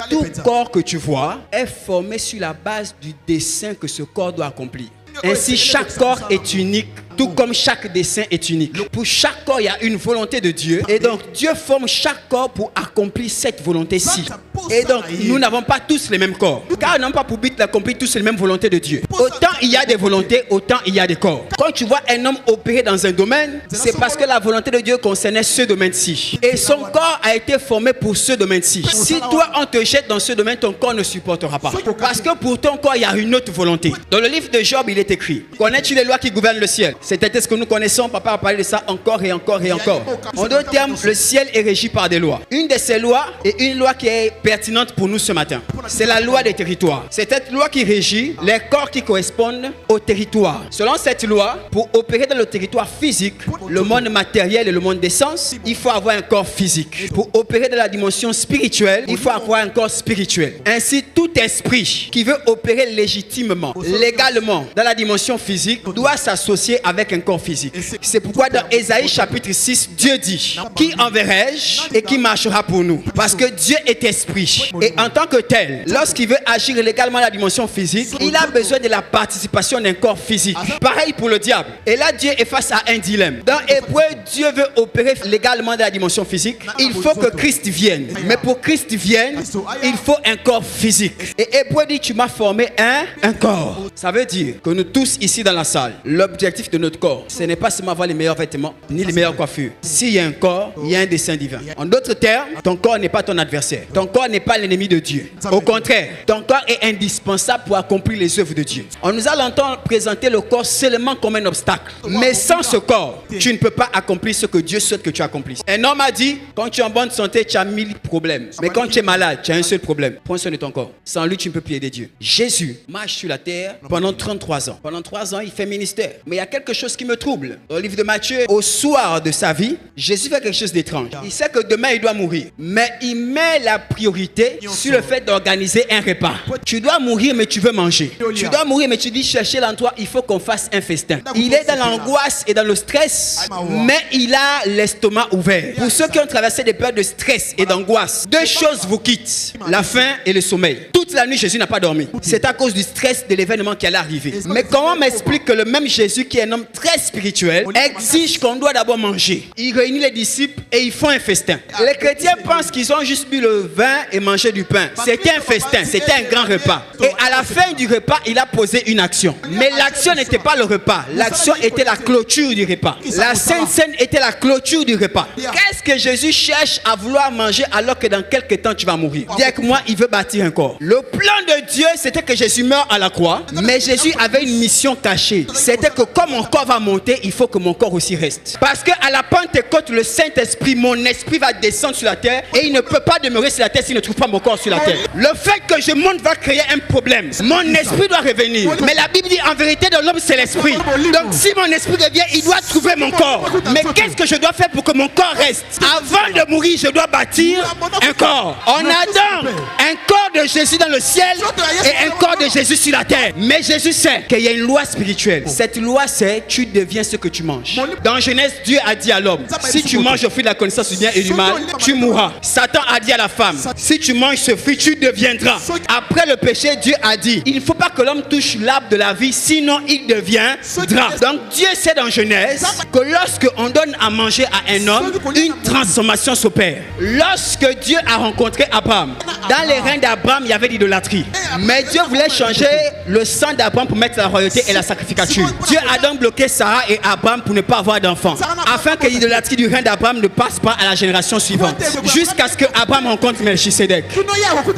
Tout corps que tu vois est formé sur la base du dessein que ce corps doit accomplir. Ainsi, chaque corps est unique, tout comme chaque dessein est unique. Pour chaque corps, il y a une volonté de Dieu. Et donc, Dieu forme chaque corps pour accomplir cette volonté-ci. Et donc, nous n'avons pas tous les mêmes corps. Car nous n'avons pas pour but d'accomplir tous les mêmes volontés de Dieu. Autant il y a des volontés, autant il y a des corps. Quand tu vois un homme opérer dans un domaine, c'est parce que la volonté de Dieu concernait ce domaine-ci. Et son corps a été formé pour ce domaine-ci. Si toi, on te jette dans ce domaine, ton corps ne supportera pas. Parce que pour ton corps, il y a une autre volonté. Dans le livre de Job, il est écrit: connais-tu les lois qui gouvernent le ciel? C'était ce que nous connaissons. Papa a parlé de ça encore et encore et encore. En d'autres termes, le ciel est régi par des lois. Une de ces lois est une loi qui est pertinente pour nous ce matin. C'est la loi des territoires. C'est cette loi qui régit les corps qui correspondent au territoire. Selon cette loi, pour opérer dans le territoire physique, le monde matériel et le monde des sens, il faut avoir un corps physique. Pour opérer dans la dimension spirituelle, il faut avoir un corps spirituel. Ainsi, tout esprit qui veut opérer légitimement, légalement dans la dimension physique doit s'associer avec un corps physique. C'est pourquoi dans Ésaïe chapitre 6, Dieu dit: qui enverrai-je et qui marchera pour nous? Parce que Dieu est esprit. Et en tant que tel, lorsqu'il veut agir légalement dans la dimension physique, il a besoin de la participation d'un corps physique. Pareil pour le diable. Et là, Dieu est face à un dilemme. Dans Hébreu, Dieu veut opérer légalement dans la dimension physique. Il faut que Christ vienne. Mais pour Christ vienne, il faut un corps physique. Et Hébreu dit: tu m'as formé un corps. Ça veut dire que nous tous ici dans la salle, l'objectif de notre corps, ce n'est pas seulement avoir les meilleurs vêtements, ni les meilleures coiffures. S'il y a un corps, il y a un dessein divin. En d'autres termes, ton corps n'est pas ton adversaire. Ton corps n'est pas l'ennemi de Dieu. Au contraire, ton corps est indispensable pour accomplir les œuvres de Dieu. On nous a longtemps présenté le corps seulement comme un obstacle. Mais sans ce corps, tu ne peux pas accomplir ce que Dieu souhaite que tu accomplisses. Un homme a dit: quand tu es en bonne santé, tu as 1000 problèmes. Mais quand tu es malade, tu as un seul problème. Prends soin de ton corps. Sans lui, tu ne peux plus aider Dieu. Jésus marche sur la terre pendant 33 ans. Pendant 3 ans, il fait ministère. Mais il y a quelque chose qui me trouble. Dans le livre de Matthieu, au soir de sa vie, Jésus fait quelque chose d'étrange. Il sait que demain, il doit mourir. Mais il met la priorité sur le fait d'organiser un repas. Tu dois mourir, mais tu veux manger. Tu dois mourir, mais tu dis: chercher l'endroit, il faut qu'on fasse un festin. Il est dans l'angoisse et dans le stress, mais il a l'estomac ouvert. Pour ceux qui ont traversé des périodes de stress et d'angoisse, 2 choses vous quittent: la faim et le sommeil. Toute la nuit, Jésus n'a pas dormi. C'est à cause du stress de l'événement qui allait arriver. Mais comment m'explique que le même Jésus, qui est un homme très spirituel, exige qu'on doit d'abord manger? Il réunit les disciples et ils font un festin. Les chrétiens pensent qu'ils ont juste bu le vin et mangé du pain. C'était un festin, c'était un grand repas. Et à la fin du repas, il a posé une action. Mais l'action n'était pas le repas. L'action était la clôture du repas. La Sainte Seine était la clôture du repas. Qu'est-ce que Jésus cherche à vouloir manger alors que dans quelques temps tu vas mourir? Dis avec moi, il veut bâtir un corps. Le plan de Dieu, c'était que Jésus meure à la croix. Mais Jésus avait une mission cachée. C'était que comme mon corps va monter, il faut que mon corps aussi reste. Parce qu'à la Pentecôte, le Saint-Esprit, mon esprit va descendre sur la terre et il ne peut pas demeurer sur la terre s'il ne trouve pas mon corps sur la terre. Le fait que je monte va créer un problème. Mon esprit doit revenir. Mais la Bible dit: en vérité, dans l'homme, c'est l'esprit. Donc si mon esprit revient, il doit trouver mon corps. Mais qu'est-ce que je dois faire pour que mon corps reste? Avant de mourir, je dois bâtir un corps. On attend un corps de Jésus dans le ciel et un corps de Jésus sur la terre. Mais Jésus sait qu'il y a une loi spirituelle. Cette loi, c'est: tu deviens ce que tu manges. Dans Genèse, Dieu a dit à l'homme: si tu manges le fruit de la connaissance du bien et du mal, tu mourras. Satan a dit à la femme: si tu manges ce fruit, tu deviendras. Après le péché, Dieu a dit: il ne faut pas que l'homme touche l'arbre de la vie, sinon il deviendra. Donc Dieu sait dans Genèse que lorsque on donne à manger à un homme, une transformation s'opère. Lorsque Dieu a rencontré Abraham, dans les reins d'Abraham, il y avait l'idolâtrie. Mais Dieu voulait changer le sang d'Abraham pour mettre la royauté et la sacrificature. Dieu a donc bloqué Sarah et Abraham pour ne pas avoir d'enfants, afin que l'idolâtrie du rein d'Abraham ne passe pas à la génération suivante, jusqu'à ce que Abraham rencontre Melchisédek.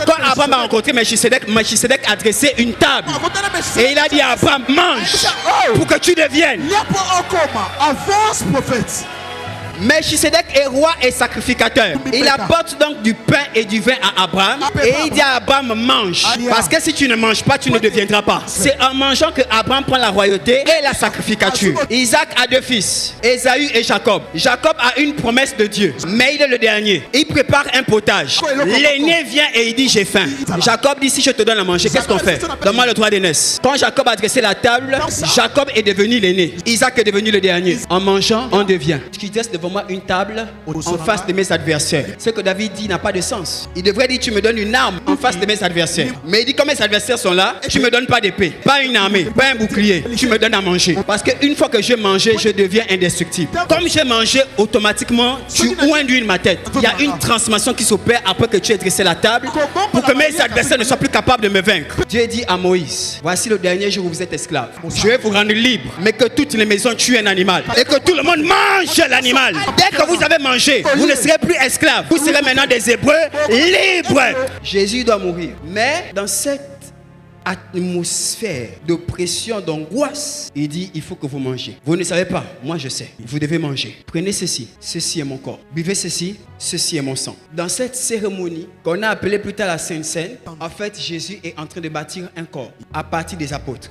Quand Abraham a rencontré Melchisédek, Melchisédek a dressé une table et il a dit à Abraham: mange pour que tu deviennes. Melchisédek est roi et sacrificateur. Il apporte donc du pain et du vin à Abraham et il dit à Abraham: mange, parce que si tu ne manges pas, tu ne deviendras pas. C'est en mangeant que Abraham prend la royauté et la sacrificature. Isaac a 2 fils, Ésaü et Jacob. Jacob a une promesse de Dieu, mais il est le dernier. Il prépare un potage. L'aîné vient et il dit: j'ai faim. Jacob dit: si je te donne à manger, qu'est-ce qu'on fait? Donne-moi le droit d'aînesse. Quand Jacob a dressé la table, Jacob est devenu l'aîné. Isaac est devenu le dernier. En mangeant, on devient. Tu dresses devant moi une table arme en face de mes adversaires. Ce que David dit n'a pas de sens. Il devrait dire, tu me donnes une arme en face de mes adversaires. Mais il dit, quand mes adversaires sont là, tu me donnes pas d'épée, pas une armée, pas un bouclier. Tu me donnes à manger. Parce qu'une fois que j'ai mangé, je deviens indestructible. Comme j'ai mangé, automatiquement, tu induis ma tête. Il y a une transformation qui s'opère après que tu aies dressé la table pour que mes adversaires ne soient plus capables de me vaincre. Dieu dit à Moïse, voici le dernier jour où vous êtes esclaves. Je vais vous rendre libre, mais que toutes les maisons tuent un animal et que tout le monde mange l'animal. Dès que vous avez mangé, vous ne serez plus esclaves. Vous serez maintenant des Hébreux libres. Jésus doit mourir. Mais dans cette atmosphère de pression, d'angoisse, il dit, il faut que vous mangez. Vous ne savez pas, moi je sais. Vous devez manger. Prenez ceci, ceci est mon corps. Buvez ceci, ceci est mon sang. Dans cette cérémonie qu'on a appelée plus tard la Sainte Seine, en fait Jésus est en train de bâtir un corps à partir des apôtres.